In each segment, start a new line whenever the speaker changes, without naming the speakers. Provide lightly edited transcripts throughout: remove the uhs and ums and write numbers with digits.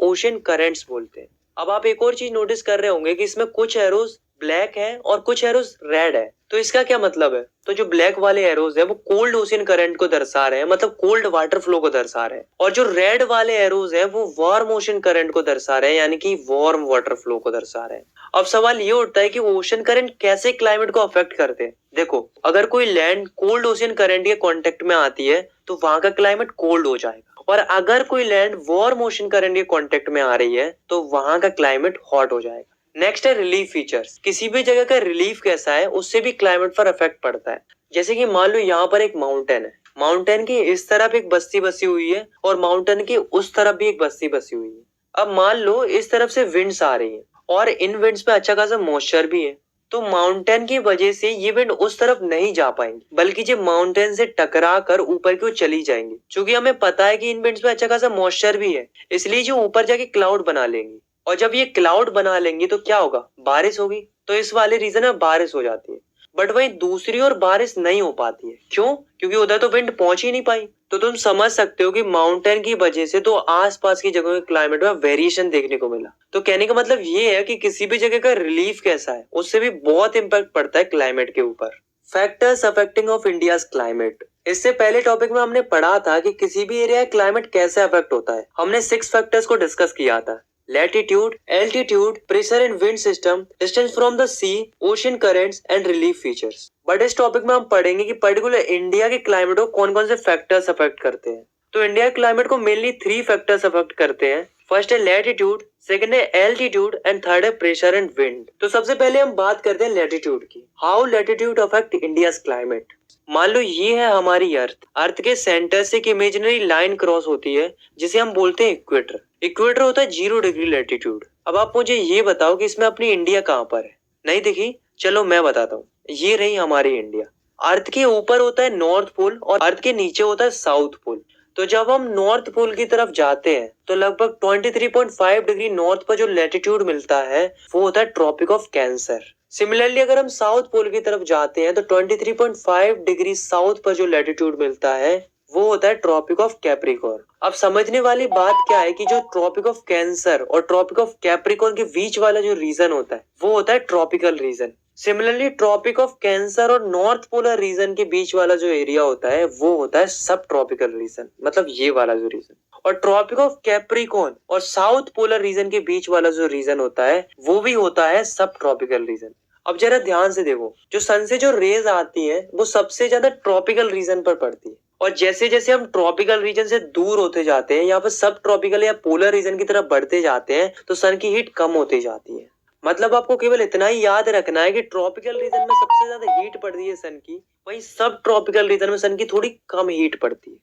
Ocean currents बोलते हैं। अब आप एक और चीज नोटिस कर रहे होंगे कि इसमें कुछ एरोज ब्लैक है और कुछ एरोज रेड है। तो इसका क्या मतलब है? तो जो ब्लैक वाले एरोज है वो कोल्ड ओशन करंट को दर्शा रहे हैं, मतलब कोल्ड वाटर फ्लो को दर्शा रहे हैं, और जो रेड वाले एरोज है वो वार्म ओशन करंट को दर्शा रहे हैं, यानी कि वार्म वाटर फ्लो को दर्शा रहे हैं। अब सवाल ये उठता है कि ओशन करंट कैसे क्लाइमेट को अफेक्ट करते हैं। देखो, अगर कोई लैंड कोल्ड ओशन करंट के कांटेक्ट में आती है तो वहां का क्लाइमेट कोल्ड हो जाएगा, और अगर कोई लैंड वार्म ओशन करंट के कांटेक्ट में आ रही है तो वहां का क्लाइमेट हॉट हो जाएगा। नेक्स्ट है रिलीफ फीचर्स। किसी भी जगह का रिलीफ कैसा है उससे भी क्लाइमेट पर इफेक्ट पड़ता है। जैसे कि मान लो यहाँ पर एक माउंटेन है, माउंटेन की इस तरफ एक बस्ती बसी हुई है और माउंटेन की उस तरफ भी एक बस्ती बसी हुई है। अब मान लो इस तरफ से विंड्स आ रही है और इन विंड्स में अच्छा खासा मॉइस्चर भी है, तो माउंटेन की वजह से ये विंड उस तरफ नहीं जा पाएंगी, बल्कि जो माउंटेन से टकरा कर ऊपर की ओर चली जाएंगी। क्योंकि हमें पता है कि इन विंड्स में अच्छा खासा मॉइस्चर भी है, इसलिए जो ऊपर जाके क्लाउड बना लेंगी, और जब ये क्लाउड बना लेंगी तो क्या होगा? बारिश होगी। तो इस वाले रीजन में बारिश हो जाती है। बट वहीं दूसरी ओर बारिश नहीं हो पाती है। क्यों? क्योंकि उधर तो विंड पहुंच ही नहीं पाई। तो तुम समझ सकते हो कि माउंटेन की वजह से तो आसपास की जगहों के क्लाइमेट में वेरिएशन देखने को मिला। तो कहने का मतलब ये है कि किसी भी जगह का रिलीफ कैसा है उससे भी बहुत इंपैक्ट पड़ता है क्लाइमेट के ऊपर। Factors affecting of India's climate. इससे पहले टॉपिक में हमने पढ़ा था कि किसी भी एरिया का क्लाइमेट कैसे अफेक्ट होता है। हमने 6 फैक्टर्स को डिस्कस किया था: latitude, altitude, pressure and wind system, distance from the sea, ocean currents and relief features। But इस टॉपिक में हम पढ़ेंगे कि पर्टिकुलर इंडिया के क्लाइमेट को कौन कौन से फैक्टर्स अफेक्ट करते हैं। तो इंडिया के क्लाइमेट को मेनली 3 फैक्टर्स अफेक्ट करते हैं। फर्स्ट है लैटिट्यूड, सेकंड है एल्टीट्यूड एंड थर्ड है प्रेशर एंड विंड। तो सबसे पहले हम बात करते हैं लैटिट्यूड की। How latitude affect India's climate. मान लो ये है हमारी अर्थ के सेंटर से एक इमेजिनरी लाइन क्रॉस होती है जिसे हम बोलते हैं इक्वेटर। इक्वेटर होता है 0 डिग्री लैटिट्यूड। अब आप मुझे ये बताओ कि इसमें अपनी इंडिया कहाँ पर है? नहीं दिखी? चलो मैं बताता हूँ। ये रही हमारी इंडिया। अर्थ के ऊपर होता है नॉर्थ पोल और अर्थ के नीचे होता है साउथ पोल। तो जब हम नॉर्थ पोल की तरफ जाते हैं तो लगभग 23.5 डिग्री नॉर्थ पर जो लैटिट्यूड मिलता है वो होता है ट्रॉपिक ऑफ कैंसर। सिमिलरली अगर हम साउथ पोल की तरफ जाते हैं तो 23.5 डिग्री साउथ पर जो लैटिट्यूड मिलता है वो होता है ट्रॉपिक ऑफ कैप्रिकॉर्न। अब समझने वाली बात क्या है कि जो ट्रॉपिक ऑफ कैंसर और ट्रॉपिक ऑफ कैप्रिकॉर्न के बीच वाला जो रीजन होता है वो होता है tropical region. Similarly tropic of cancer और नॉर्थ पोलर रीजन के बीच वाला जो एरिया होता है वो होता है सब ट्रॉपिकल रीजन, मतलब ये वाला जो रीजन। और ट्रॉपिक ऑफ कैप्रिकॉर्न और साउथ पोलर रीजन के बीच वाला जो रीजन होता है वो भी होता है सब ट्रॉपिकल रीजन। अब जरा ध्यान से देखो, जो सन से जो रेज आती है वो सबसे ज्यादा ट्रॉपिकल रीजन पर पड़ती है, और जैसे जैसे हम ट्रॉपिकल रीजन से दूर होते जाते हैं या फिर सब ट्रॉपिकल या पोलर रीजन की तरफ बढ़ते जाते हैं तो सन की हीट कम होती जाती है। मतलब आपको केवल इतना ही याद रखना है कि ट्रॉपिकल रीजन में सबसे ज्यादा हीट पड़ती है सन की, वहीं सब ट्रॉपिकल रीजन में सन की थोड़ी कम हीट पड़ती है।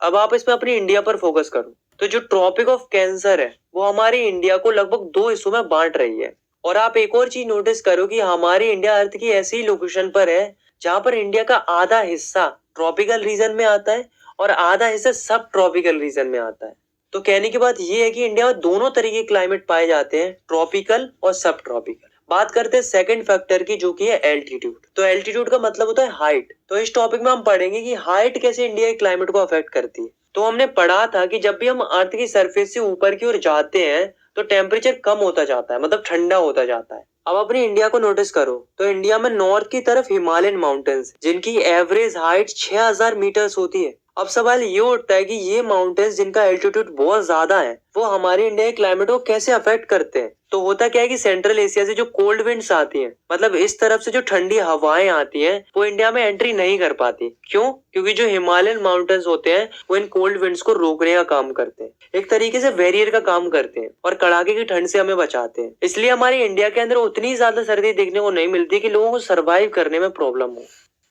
अब आप इसमें अपनी इंडिया पर फोकस करो। तो जो ट्रॉपिक ऑफ कैंसर है वो हमारी इंडिया को लगभग 2 हिस्सों में बांट रही है। और आप एक और चीज नोटिस करो कि हमारी इंडिया अर्थ की ऐसी लोकेशन पर है जहां पर इंडिया का आधा हिस्सा ट्रॉपिकल रीजन में आता है और आधा हिस्सा सब ट्रॉपिकल रीजन में आता है। तो कहने की बात यह है कि इंडिया में दोनों तरीके के क्लाइमेट पाए जाते हैं, ट्रॉपिकल और सब ट्रॉपिकल। बात करते हैं सेकंड फैक्टर की, जो कि है एल्टीट्यूड। तो एल्टीट्यूड का मतलब होता है हाइट। तो इस टॉपिक में हम पढ़ेंगे कि हाइट कैसे इंडिया के क्लाइमेट को अफेक्ट करती है। तो हमने पढ़ा था कि जब भी हम अर्थ की सरफेस से ऊपर की ओर जाते हैं तो टेम्परेचर कम होता जाता है, मतलब ठंडा होता जाता है। अब अपनी इंडिया को नोटिस करो तो इंडिया में नॉर्थ की तरफ हिमालयन माउंटेन्स जिनकी एवरेज हाइट 6000 मीटर्स होती है। अब सवाल ये उठता है कि ये माउंटेन्स जिनका एल्टीट्यूड बहुत ज्यादा है वो हमारे इंडिया के क्लाइमेट को कैसे अफेक्ट करते हैं। तो होता क्या है कि सेंट्रल एशिया से जो कोल्ड विंड्स आती हैं, मतलब इस तरफ से जो ठंडी हवाएं आती हैं, वो इंडिया में एंट्री नहीं कर पाती। क्यों? क्योंकि जो हिमालयन माउंटेन्स होते हैं वो इन कोल्ड विंड्स को रोकने का काम करते हैं, एक तरीके से बैरियर का काम करते हैं और कड़ाके की ठंड से हमें बचाते हैं। इसलिए हमारी इंडिया के अंदर उतनी ज्यादा सर्दी देखने को नहीं मिलती कि लोगों को सर्वाइव करने में प्रॉब्लम हो।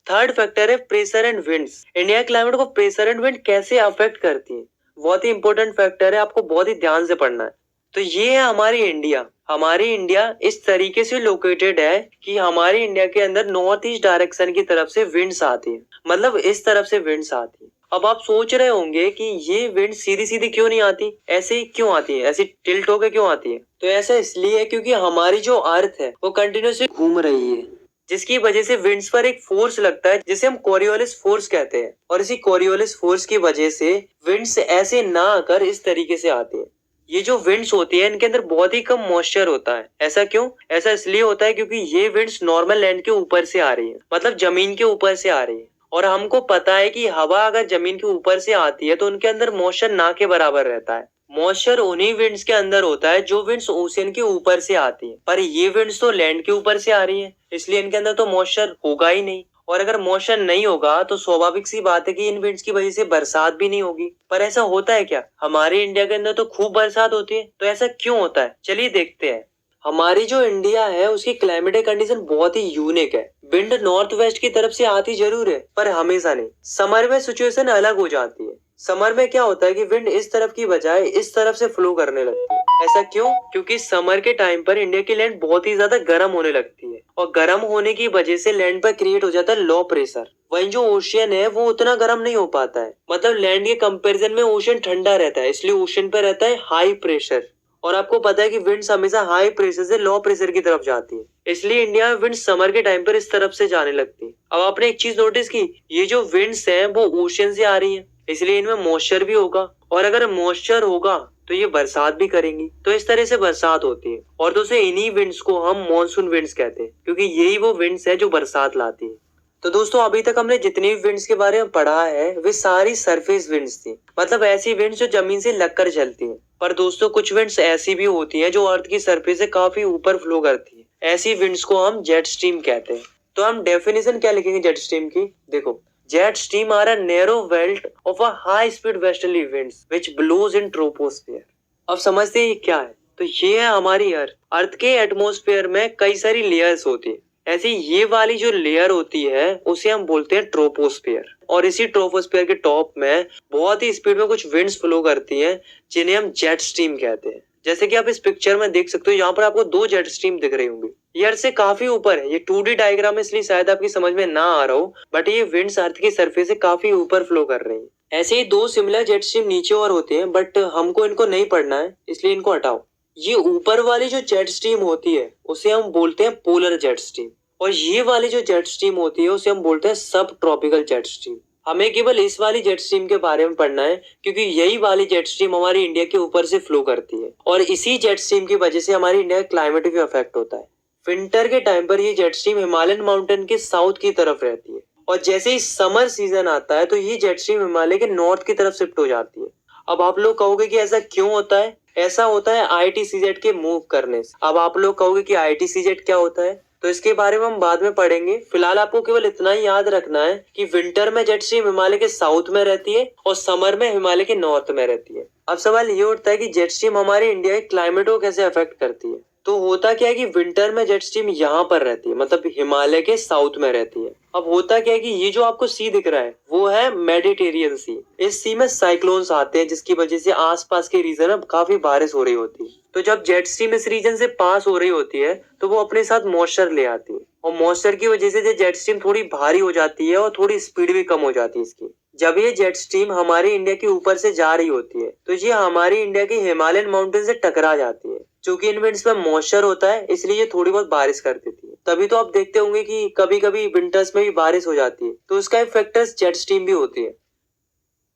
थर्ड फैक्टर है pressure and winds. India climate को प्रेशर एंड विंड कैसे अफेक्ट करती है, बहुत ही इंपॉर्टेंट फैक्टर है, आपको बहुत ही ध्यान से पढ़ना है। तो ये है हमारी इंडिया। हमारी इंडिया इस तरीके से लोकेटेड है कि हमारी इंडिया के अंदर नॉर्थ ईस्ट डायरेक्शन की तरफ से विंड्स आती है, मतलब इस तरफ से विंड्स आती है। अब आप सोच रहे होंगे कि ये विंड सीधी सीधी क्यों नहीं आती, ऐसे क्यों आती है, ऐसी टिल्ट होकर क्यों आती है? तो ऐसा इसलिए है क्योंकि हमारी जो अर्थ है वो कंटिन्यूसली घूम रही है, जिसकी वजह से विंड्स पर एक फोर्स लगता है जिसे हम कोरियोलिस फोर्स कहते हैं। और इसी कोरियोलिस फोर्स की वजह से विंड्स ऐसे ना आकर इस तरीके से आते हैं। ये जो विंड्स होती है इनके अंदर बहुत ही कम मॉइस्चर होता है। ऐसा क्यों? ऐसा इसलिए होता है क्योंकि ये विंड्स नॉर्मल लैंड के ऊपर से आ रही है, मतलब जमीन के ऊपर से आ रही है। और हमको पता है कि हवा अगर जमीन के ऊपर से आती है तो उनके अंदर मॉइस्चर ना के बराबर रहता है। मॉइस्चर उन्हीं विंड्स के अंदर होता है जो विंड्स ओशन के ऊपर से आती है, पर ये विंड्स तो लैंड के ऊपर से आ रही है, इसलिए इनके अंदर तो मॉइस्चर होगा ही नहीं। और अगर मॉइस्चर नहीं होगा तो स्वाभाविक सी बात है कि इन विंड्स की वजह से बरसात भी नहीं होगी। पर ऐसा होता है क्या? हमारे इंडिया के अंदर तो खूब बरसात होती है, तो ऐसा क्यों होता है? चलिए देखते हैं। हमारी जो इंडिया है उसकी क्लाइमेटिक कंडीशन बहुत ही यूनिक है। विंड नॉर्थ वेस्ट की तरफ से आती जरूर है पर हमेशा नहीं। समर में सिचुएशन अलग हो जाती है। समर में क्या होता है कि विंड इस तरफ की बजाय इस तरफ से फ्लो करने लगती है। ऐसा क्यों? क्योंकि समर के टाइम पर इंडिया की लैंड बहुत ही ज्यादा गर्म होने लगती है और गर्म होने की वजह से लैंड पर क्रिएट हो जाता है लो प्रेशर। वहीं जो ओशियन है वो उतना गर्म नहीं हो पाता है, मतलब लैंड के कंपैरिजन में ओशियन ठंडा रहता है, इसलिए ओशियन पे रहता है हाई प्रेशर। और आपको पता है कि विंड्स हमेशा हाई प्रेशर से लो प्रेशर की तरफ जाती है, इसलिए इंडिया में विंड समर के टाइम पर इस तरफ से जाने लगती है। अब आपने एक चीज नोटिस की, ये जो विंड्स हैं वो ओशियन से आ रही है, इसलिए इनमें मॉइस्चर भी होगा, और अगर मॉइस्चर होगा तो ये बरसात भी करेंगी, तो इस तरह से बरसात होती है। और दोस्तों इन्हीं विंड्स को हम मॉनसून विंड्स कहते हैं, क्योंकि यही वो विंड्स है जो बरसात लाती है। तो दोस्तों अभी तक हमने जितनी भी विंड्स के बारे में पढ़ा है वे सारी सरफेस विंड्स थी, मतलब ऐसी विंड्स जो जमीन से लगकर चलती हैं। पर दोस्तों कुछ विंड्स ऐसी भी होती हैं जो अर्थ की सरफेस से काफी ऊपर फ्लो करती है, ऐसी विंड्स को हम जेट स्ट्रीम कहते हैं। तो हम डेफिनेशन क्या लिखेंगे जेट स्ट्रीम की? देखो, jet stream are a narrow belt of a high speed westerly winds which blows in troposphere. अब समझते हैं ये क्या है? तो ये है हमारी अर्थ के एटमॉस्फेयर में कई सारी लेयर्स होती है। ऐसी ये वाली जो लेयर होती है उसे हम बोलते हैं ट्रोपोस्फियर, और इसी ट्रोपोस्फियर के टॉप में बहुत ही स्पीड में कुछ विंड्स फ्लो करती हैं जिन्हें हम जेट स्ट्रीम कहते हैं। जैसे कि आप इस पिक्चर में देख सकते हो, यहाँ पर आपको दो जेट स्ट्रीम दिख रही होंगी। ये अर्थ से काफी ऊपर है, ये 2D डायग्राम है इसलिए शायद आपकी समझ में ना आ रहा हो, बट ये विंड्स अर्थ की सरफेस से काफी ऊपर फ्लो कर रही है। ऐसे ही दो सिमिलर जेट स्ट्रीम नीचे और होते हैं, बट हमको इनको नहीं पढ़ना है इसलिए इनको हटाओ। ये ऊपर वाली जो जेट स्ट्रीम होती है उसे हम बोलते हैं पोलर जेट स्ट्रीम, और ये वाली जो जेट स्ट्रीम होती है उसे हम बोलते हैं सब ट्रॉपिकल जेट स्ट्रीम। हमें केवल इस वाली जेट स्ट्रीम के बारे में पढ़ना है क्योंकि यही वाली जेट स्ट्रीम हमारी इंडिया के ऊपर से फ्लो करती है, और इसी जेट स्ट्रीम की वजह से हमारी इंडिया का क्लाइमेट भी अफेक्ट होता है। विंटर के टाइम पर ये जेट स्ट्रीम हिमालयन माउंटेन के साउथ की तरफ रहती है, और जैसे ही समर सीजन आता है तो ये जेट स्ट्रीम हिमालय के नॉर्थ की तरफ शिफ्ट हो जाती है। अब आप लोग कहोगे कि ऐसा क्यों होता है? ऐसा होता है ITCZ के मूव करने से। अब आप लोग कहोगे कि ITCZ क्या होता है, तो इसके बारे में हम बाद में पढ़ेंगे। फिलहाल आपको केवल इतना ही याद रखना है कि विंटर में जेट स्ट्रीम हिमालय के साउथ में रहती है और समर में हिमालय के नॉर्थ में रहती है। अब सवाल ये उठता है कि जेट स्ट्रीम हमारे इंडिया के क्लाइमेट को कैसे अफेक्ट करती है। तो होता क्या है कि विंटर में जेट स्ट्रीम यहाँ पर रहती है, मतलब हिमालय के साउथ में रहती है। अब होता क्या है कि ये जो आपको सी दिख रहा है वो है मेडिटेरियन सी। इस सी में साइक्लोन्स आते हैं जिसकी वजह से आसपास के रीजन में काफी बारिश हो रही होती है। तो जब जेट स्ट्रीम इस रीजन से पास हो रही होती है तो वो अपने साथ मॉइस्चर ले आती है, और मॉइस्चर की वजह से जेट स्ट्रीम थोड़ी भारी हो जाती है और थोड़ी स्पीड भी कम हो जाती है इसकी। जब ये जेट स्ट्रीम हमारी इंडिया के ऊपर से जा रही होती है तो ये हमारी इंडिया के हिमालयन माउंटेन से टकरा जाती है। चूंकि इन विंड्स में मॉइस्चर होता है इसलिए ये थोड़ी बहुत बारिश कर देती है। तभी तो आप देखते होंगे कि कभी कभी विंटर्स में भी बारिश हो जाती है, तो इसका एक फैक्टर जेट स्ट्रीम भी होती है।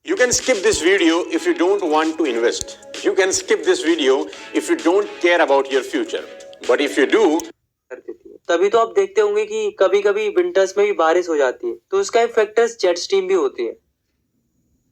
You can skip this video if you don't want to invest. You can skip this video if you don't care about your future. But if you do,
कर देती है। तभी तो आप देखते होंगे कि कभी कभी विंटर्स में भी बारिश हो जाती है, तो इसका एक फैक्टर जेट स्ट्रीम भी होती है।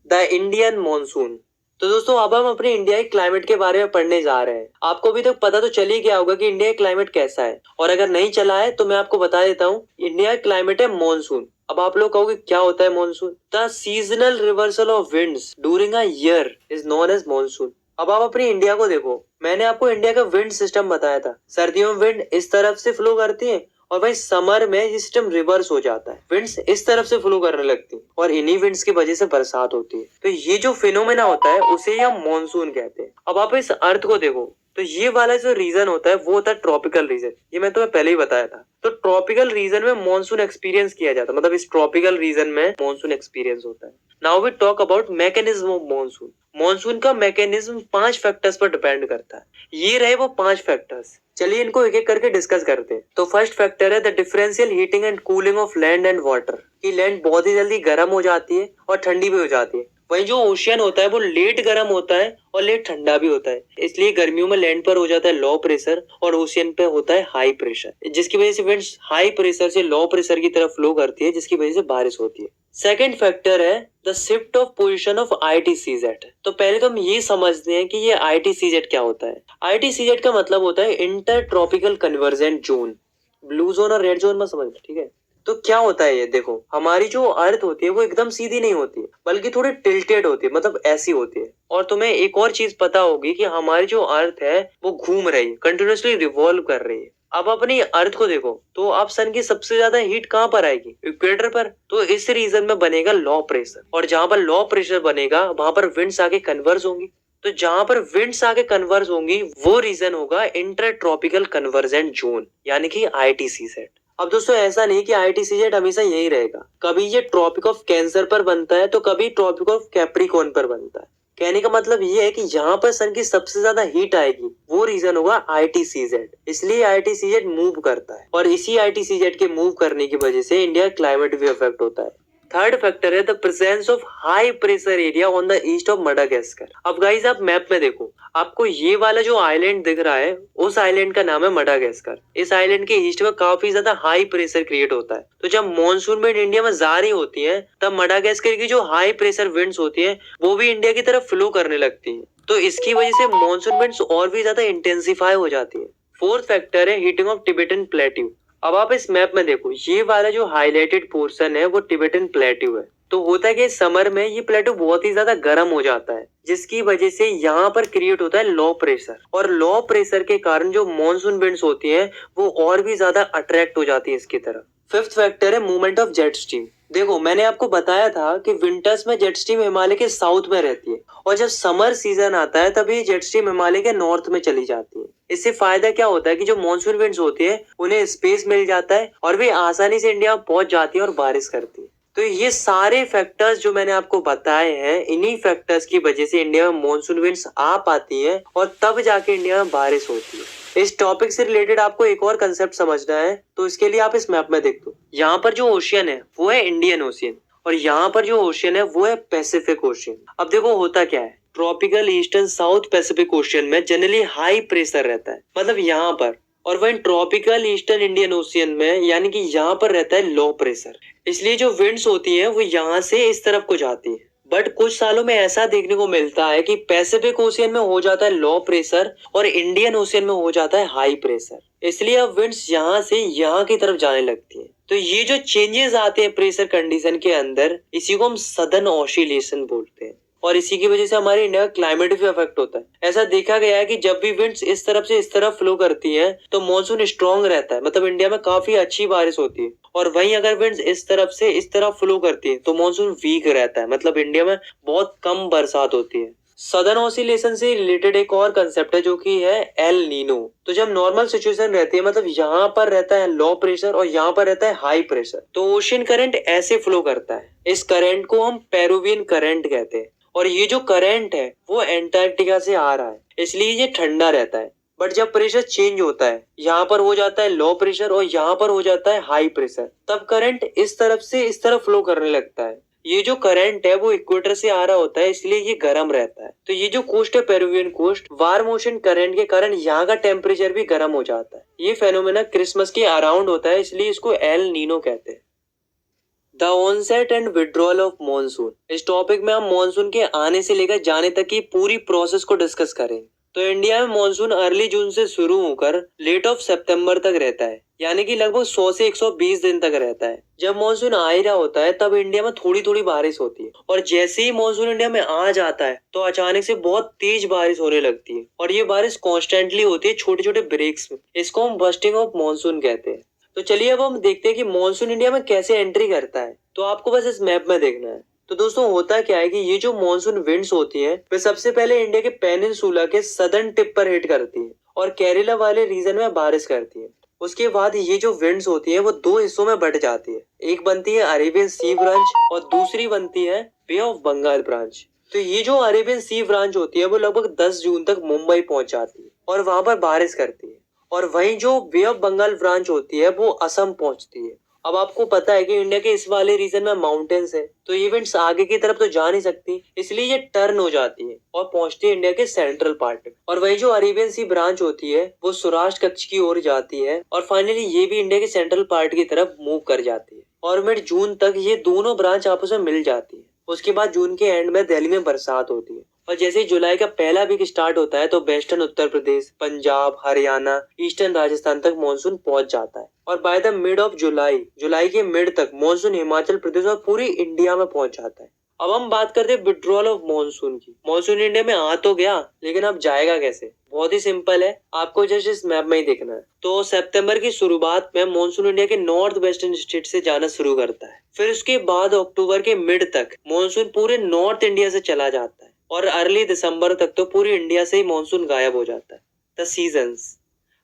The Indian monsoon. तो दोस्तों अब हम अपने इंडिया के क्लाइमेट के बारे में पढ़ने जा रहे हैं। आपको अभी तक पता तो चल ही गया होगा कि इंडिया का क्लाइमेट कैसा है, और अगर नहीं चला है तो मैं आपको बता देता हूँ। इंडिया का क्लाइमेट है मॉनसून। अब आप लोग कहोगे क्या होता है monsoon? The seasonal reversal of winds during a year is known as monsoon. अब आप अपनी इंडिया को देखो, मैंने आपको इंडिया का विंड सिस्टम बताया था। सर्दियों में विंड इस तरफ से फ्लो करती है, और वही समर में ये सिस्टम रिवर्स हो जाता है, विंड्स इस तरफ से फ्लो करने लगती है, और इन्हीं विंड्स की वजह से बरसात होती है। तो ये जो फिनोमेना होता है उसे हम मॉनसून कहते हैं। अब आप इस अर्थ को देखो, तो ये वाला जो रीजन होता है वो होता है ट्रॉपिकल रीजन। ये मैं तुम्हें पहले ही बताया था। तो ट्रॉपिकल रीजन में मॉनसून एक्सपीरियंस किया जाता है, मतलब इस ट्रॉपिकल रीजन में मॉनसून एक्सपीरियंस होता है। Now we talk about mechanism of monsoon. Monsoon का मैकेनिज्म 5 फैक्टर्स पर डिपेंड करता है। ये रहे वो 5 फैक्टर्स। चलिए इनको एक एक करके डिस्कस करते हैं। तो फर्स्ट फैक्टर है the differential heating and cooling of land and water. कि लैंड बहुत ही जल्दी गर्म हो जाती है और ठंडी भी हो जाती है, वहीं जो ओशियन होता है वो लेट गर्म होता है और लेट ठंडा भी होता है, इसलिए गर्मियों में लैंड पर हो जाता है लो प्रेशर और ओशियन पे होता है हाई प्रेशर, जिसकी वजह से विंड्स हाई प्रेशर से लो प्रेशर की तरफ फ्लो करती है, जिसकी वजह से बारिश होती है। सेकेंड फैक्टर है the shift of position of ITCZ। तो पहले तो हम ये समझते हैं कि ये ITCZ क्या होता है। ITCZ का मतलब होता है inter tropical convergent zone. Blue zone और रेड जोन में समझना, ठीक है। तो क्या होता है ये, देखो हमारी जो अर्थ होती है वो एकदम सीधी नहीं होती है, बल्कि थोड़ी टिल्टेड होती है, मतलब ऐसी होती है। और तुम्हें एक और चीज पता होगी कि हमारी जो अर्थ है वो घूम रही है, कंटिन्यूअसली रिवॉल्व कर रही है। अब अपनी अर्थ को देखो तो अब सन की सबसे ज्यादा हीट कहाँ पर आएगी, इक्वेटर पर। तो इस रीजन में बनेगा लो प्रेशर, और जहां पर लो प्रेशर बनेगा वहां पर विंड्स आके कन्वर्ज होंगी। तो जहां पर विंड्स आके कन्वर्ज होंगी वो रीजन होगा इंटर ट्रॉपिकल कन्वर्जेंट जोन, यानी कि ITCZ। अब दोस्तों ऐसा नहीं कि ITCZ हमेशा यही रहेगा, कभी ये ट्रॉपिक ऑफ कैंसर पर बनता है तो कभी ट्रॉपिक ऑफ कैप्रिकॉर्न पर बनता है। कहने का मतलब ये है कि यहाँ पर सन की सबसे ज्यादा हीट आएगी वो रीजन होगा ITCZ, इसलिए ITCZ मूव करता है, और इसी ITCZ के मूव करने की वजह से इंडिया क्लाइमेट भी अफेक्ट होता है। थर्ड फैक्टर है the presence of high pressure area on the east of Madagascar. अब गाइस आप मैप में देखो, आपको ये वाला जो आइलैंड दिख रहा है उस आइलैंड का नाम है मडागास्कर। इस आइलैंड के ईस्ट में काफी ज्यादा हाई प्रेशर क्रिएट होता है, तो जब मॉनसून विंड इंडिया में जा रही होती है तब मडागास्कर की जो हाई प्रेशर विंड्स होती है वो भी इंडिया की तरफ फ्लो करने लगती है, तो इसकी वजह से मॉनसून विंड्स और भी ज्यादा इंटेंसिफाई हो जाती है। फोर्थ फैक्टर है हीटिंग ऑफ टिबेटन प्लेट्यू। अब आप इस मैप में देखो, ये वाला जो हाईलाइटेड पोर्शन है वो टिबेटन प्लेट्यू है। तो होता है कि समर में ये प्लेट्यू बहुत ही ज्यादा गर्म हो जाता है, जिसकी वजह से यहाँ पर क्रिएट होता है लो प्रेशर, और लो प्रेशर के कारण जो मॉनसून विंड्स होती हैं वो और भी ज्यादा अट्रैक्ट हो जाती है इसकी तरफ। फिफ्थ फैक्टर है मूवमेंट ऑफ जेट स्ट्रीम। देखो मैंने आपको बताया था कि विंटर्स में जेट स्ट्रीम हिमालय के साउथ में रहती है, और जब समर सीजन आता है तभी जेट स्ट्रीम हिमालय के नॉर्थ में चली जाती है। इससे फायदा क्या होता है कि जो मॉनसून विंड्स होती है उन्हें स्पेस मिल जाता है और वे आसानी से इंडिया पहुंच जाती है और बारिश करती है। तो ये सारे फैक्टर्स जो मैंने आपको बताए हैं, इन्हीं फैक्टर्स की वजह से इंडिया में मॉनसून विंड्स आ पाती है और तब जाके इंडिया में बारिश होती है। इस टॉपिक से रिलेटेड आपको एक और कंसेप्ट समझना है, तो इसके लिए आप इस मैप में देख दो। यहाँ पर जो ओशियन है वो है इंडियन ओशियन, और यहाँ पर जो ओशियन है वो है पैसिफिक ओशियन। अब देखो होता क्या है, tropical eastern south Pacific ocean में जनरली हाई प्रेशर रहता है, मतलब यहाँ पर, और वहीं ट्रॉपिकल ईस्टर्न इंडियन ओशियन में यानी कि यहाँ पर रहता है लो प्रेशर। इसलिए जो विंड्स होती हैं वो यहाँ से इस तरफ को जाती है। बट कुछ सालों में ऐसा देखने को मिलता है कि पैसिफिक ओशियन में हो जाता है लो प्रेशर और इंडियन ओशियन में हो जाता है हाई प्रेशर, इसलिए अब विंड्स यहाँ से यहाँ की तरफ जाने लगती है। तो ये जो चेंजेस आते हैं प्रेशर कंडीशन के अंदर, इसी को हम सदर्न ऑसिलेशन बोलते हैं, और इसी की वजह से हमारे इंडिया का क्लाइमेट भी अफेक्ट होता है। ऐसा देखा गया है कि जब भी विंड्स इस तरफ से इस तरफ फ्लो करती हैं तो मॉनसून स्ट्रांग रहता है, मतलब इंडिया में काफी अच्छी बारिश होती है, और वहीं अगर विंड्स इस तरफ से इस तरफ फ्लो करती है तो मॉनसून वीक रहता है, मतलब इंडिया में बहुत कम बरसात होती है। सदर्न ऑसिलेशन से रिलेटेड एक और कंसेप्ट है जो कि है एल नीनो। तो जब नॉर्मल सिचुएशन रहती है, मतलब यहाँ पर रहता है लो प्रेशर और यहाँ पर रहता है हाई प्रेशर, तो ओशियन करंट ऐसे फ्लो करता है। इस करंट को हम पेरुवियन करंट कहते हैं, और ये जो करंट है वो एंटार्क्टिका से आ रहा है, इसलिए ये ठंडा रहता है। बट जब प्रेशर चेंज होता है, यहाँ पर हो जाता है लो प्रेशर और यहाँ पर हो जाता है हाई प्रेशर, तब करंट इस तरफ से इस तरफ फ्लो करने लगता है। ये जो करंट है वो इक्वेटर से आ रहा होता है, इसलिए ये गर्म रहता है। तो ये जो कोस्ट है Peruvian coast, warm ocean current के कारण यहाँ का टेम्परेचर भी गर्म हो जाता है। ये फेनोमेना क्रिसमस के अराउंड होता है, इसलिए इसको एल नीनो कहते हैं। The onset and withdrawal of monsoon. इस टॉपिक में हम मॉनसून के आने से लेकर जाने तक की पूरी प्रोसेस को डिस्कस करेंगे। तो इंडिया में मॉनसून अर्ली जून से शुरू होकर लेट ऑफ सितंबर तक रहता है, यानी कि लगभग 100 से 120 दिन तक रहता है। जब मॉनसून आ ही रहा होता है तब इंडिया में थोड़ी थोड़ी बारिश होती है, और जैसे ही मॉनसून इंडिया में आ जाता है तो अचानक से बहुत तेज बारिश होने लगती है, और ये बारिश कॉन्स्टेंटली होती है छोटे छोटे ब्रेक्स में। इसको हम बस्टिंग ऑफ मॉनसून कहते हैं। तो चलिए अब हम देखते हैं कि मॉनसून इंडिया में कैसे एंट्री करता है। तो आपको बस इस मैप में देखना है। तो दोस्तों होता क्या है कि ये जो मॉनसून विंड्स होती हैं वे सबसे पहले इंडिया के पेनिनसुला के सदर्न टिप पर हिट करती है और केरला वाले रीजन में बारिश करती है। उसके बाद ये जो विंड्स होती है वो दो हिस्सों में बट जाती है, एक बनती है अरेबियन सी ब्रांच और दूसरी बनती है बे ऑफ बंगाल ब्रांच। तो ये जो अरेबियन सी ब्रांच होती है वो लगभग 10 जून तक मुंबई पहुंच जाती है और वहां पर बारिश करती है, और वहीं जो बे ऑफ बंगाल ब्रांच होती है वो असम पहुंचती है अब आपको पता है कि इंडिया के इस वाले रीजन में माउंटेन्स है, तो इवेंट्स आगे की तरफ तो जा नहीं सकती, इसलिए ये टर्न हो जाती है और पहुंचती है इंडिया के सेंट्रल पार्ट में। और वही जो अरेबियन सी ब्रांच होती है वो सौराष्ट्र कच्छ की ओर जाती है और फाइनली ये भी इंडिया के सेंट्रल पार्ट की तरफ मूव कर जाती है और मिड जून तक ये दोनों ब्रांच आपस में मिल जाती है। उसके बाद जून के एंड में दिल्ली में बरसात होती है और जैसे ही जुलाई का पहला वीक स्टार्ट होता है तो वेस्टर्न उत्तर प्रदेश, पंजाब, हरियाणा, ईस्टर्न राजस्थान तक मानसून पहुंच जाता है और by the mid of July के मिड तक मानसून हिमाचल प्रदेश और पूरी इंडिया में पहुंच जाता है। अब हम बात करते हैं विड्रॉल ऑफ मानसून की। मानसून इंडिया में आ तो गया, लेकिन अब जाएगा कैसे? बहुत ही सिंपल है, आपको जस्ट इस मैप में ही देखना है। तो सितंबर की शुरुआत में मानसून इंडिया के नॉर्थ वेस्टर्न स्टेट से जाना शुरू करता है, फिर उसके बाद अक्टूबर के मिड तक मानसून पूरे नॉर्थ इंडिया से चला जाता है और अर्ली दिसंबर तक तो पूरी इंडिया से ही मानसून गायब हो जाता है। द सीजन्स,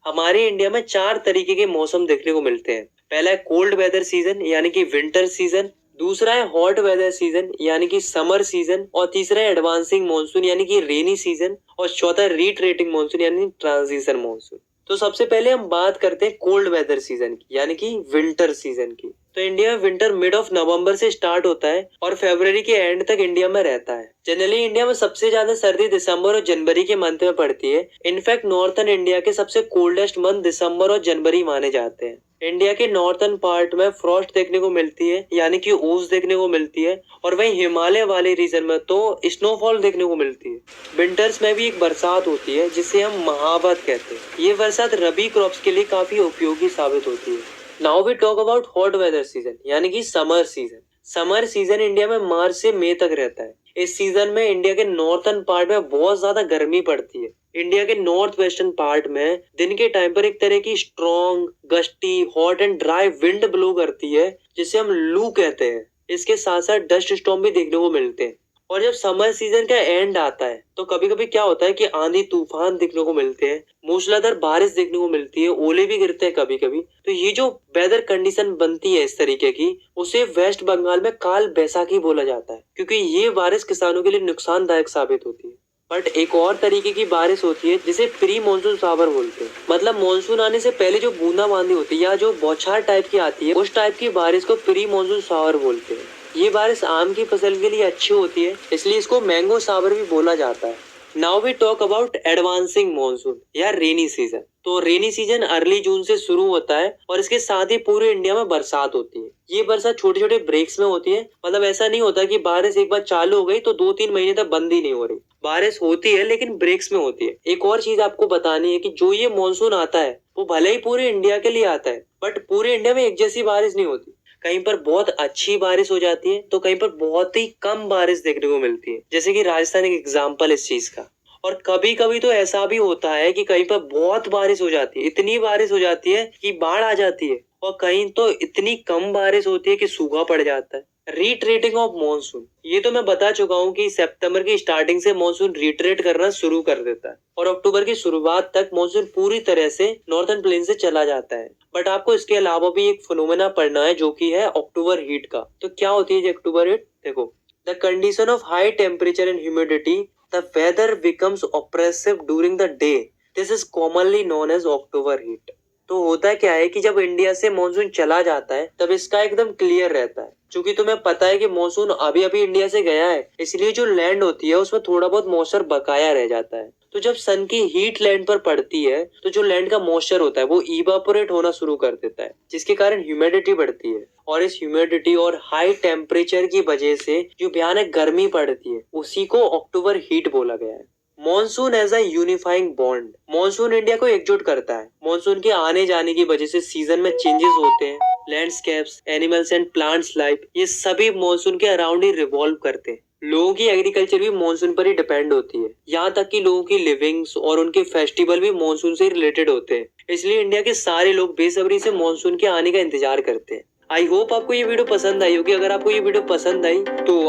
हमारे इंडिया में 4 तरीके के मौसम देखने को मिलते हैं। पहला है कोल्ड वेदर सीजन यानी कि विंटर सीजन, दूसरा है हॉट वेदर सीजन यानी कि समर सीजन, और तीसरा है एडवांसिंग मानसून यानी कि रेनी सीजन, और चौथा है रिट्रेटिंग मानसून यानी ट्रांजिशन मानसून। तो सबसे पहले हम बात करते हैं कोल्ड वेदर सीजन की यानी कि विंटर सीजन की। तो इंडिया में विंटर मिड ऑफ नवंबर से स्टार्ट होता है और फरवरी के एंड तक इंडिया में रहता है। जनरली इंडिया में सबसे ज्यादा सर्दी दिसंबर और जनवरी के मंथ में पड़ती है। इनफैक्ट नॉर्थर्न इंडिया के सबसे कोल्डेस्ट मंथ दिसंबर और जनवरी माने जाते हैं। इंडिया के नॉर्थर्न पार्ट में फ्रॉस्ट देखने को मिलती है यानी कि ओस देखने को मिलती है, और वहीं हिमालय वाले रीजन में तो स्नोफॉल देखने को मिलती है। विंटर्स में भी एक बरसात होती है जिसे हम महावत कहते हैं। ये बरसात रबी क्रॉप्स के लिए काफी उपयोगी साबित होती है। Now we talk about hot weather season यानी कि summer season. Summer season India में मार्च से मई तक रहता है। इस सीजन में इंडिया के नॉर्थर्न पार्ट में बहुत ज्यादा गर्मी पड़ती है। इंडिया के नॉर्थ वेस्टर्न पार्ट में दिन के टाइम पर एक तरह की strong, gusty, hot and dry wind blow करती है जिसे हम लू कहते हैं। इसके साथ साथ डस्ट स्टॉर्म भी देखने को मिलते हैं। और जब समर सीजन का एंड आता है तो कभी कभी क्या होता है कि आंधी तूफान देखने को मिलते हैं, मूसलाधार बारिश देखने को मिलती है, ओले भी गिरते हैं कभी कभी। तो ये जो वेदर कंडीशन बनती है इस तरीके की, उसे वेस्ट बंगाल में काल बैसाखी बोला जाता है, क्योंकि ये बारिश किसानों के लिए नुकसानदायक साबित होती है। बट एक और तरीके की बारिश होती है जिसे प्री मानसून शावर बोलते हैं। मतलब मानसून आने से पहले जो बूंदाबांदी होती है या जो बौछार टाइप की आती है, उस टाइप की बारिश को प्री मानसून शावर बोलते हैं। ये बारिश आम की फसल के लिए अच्छी होती है, इसलिए इसको मैंगो शावर भी बोला जाता है। Now we talk about advancing monsoon या रेनी सीजन। तो रेनी सीजन अर्ली जून से शुरू होता है और इसके साथ ही पूरे इंडिया में बरसात होती है। ये बरसात छोटे छोटे ब्रेक्स में होती है। मतलब ऐसा नहीं होता कि बारिश एक बार चालू हो गई तो 2-3 महीने तक बंद ही नहीं हो रही। बारिश होती है लेकिन ब्रेक्स में होती है। एक और चीज आपको बतानी है कि जो ये मानसून आता है वो भले ही पूरे इंडिया के लिए आता है, बट पूरे इंडिया में एक जैसी बारिश नहीं होती। कहीं पर बहुत अच्छी बारिश हो जाती है तो कहीं पर बहुत ही कम बारिश देखने को मिलती है, जैसे कि राजस्थान एक एग्जाम्पल इस चीज का। और कभी कभी तो ऐसा भी होता है कि कहीं पर बहुत बारिश हो जाती है, इतनी बारिश हो जाती है कि बाढ़ आ जाती है, और कहीं तो इतनी कम बारिश होती है कि सूखा पड़ जाता है। रिट्रेटिंग ऑफ मानसून, ये तो मैं बता चुका हूँ कि सितंबर की स्टार्टिंग से मानसून रिट्रेट करना शुरू कर देता है और अक्टूबर की शुरुआत तक मानसून पूरी तरह से नॉर्थर्न प्लेन से चला जाता है। बट आपको इसके अलावा भी एक फिनोमेना पढ़ना है जो कि है अक्टूबर हीट का। तो क्या होती है ये अक्टूबर हीट? देखो, the condition of high temperature and humidity, the weather becomes oppressive during the day, this is commonly known as October heat. तो होता क्या है कि जब इंडिया से मानसून चला जाता है तब इसका एकदम क्लियर रहता है। क्योंकि तुम्हें पता है कि मानसून अभी अभी इंडिया से गया है, इसलिए जो लैंड होती है उसमें थोड़ा बहुत मॉइस्चर बकाया रह जाता है। तो जब सन की हीट लैंड पर पड़ती है तो जो लैंड का मॉइस्चर होता है वो इवापोरेट होना शुरू कर देता है, जिसके कारण ह्यूमिडिटी बढ़ती है। और इस ह्यूमिडिटी और हाई टेम्परेचर की वजह से जो भयानक गर्मी पड़ती है उसी को अक्टूबर हीट बोला गया है। Monsoon as a unifying bond, monsoon India को एकजुट करता है। मॉनसून के आने जाने की वजह से सीजन में चेंजेस होते हैं। Landscapes, animals and plants life, ये सभी मॉनसून के अराउंड ही रिवॉल्व करते हैं। लोगों की एग्रीकल्चर भी मॉनसून पर ही डिपेंड होती है। यहाँ तक कि लोगों की लिविंग्स और उनके फेस्टिवल भी मॉनसून से रिलेटेड होते हैं। इसलिए इंडिया के सारे लोग बेसब्री से मॉनसून के आने का इंतजार करते हैं। आई होप आपको ये वीडियो पसंद आई होगी। अगर आपको ये वीडियो पसंद आई तो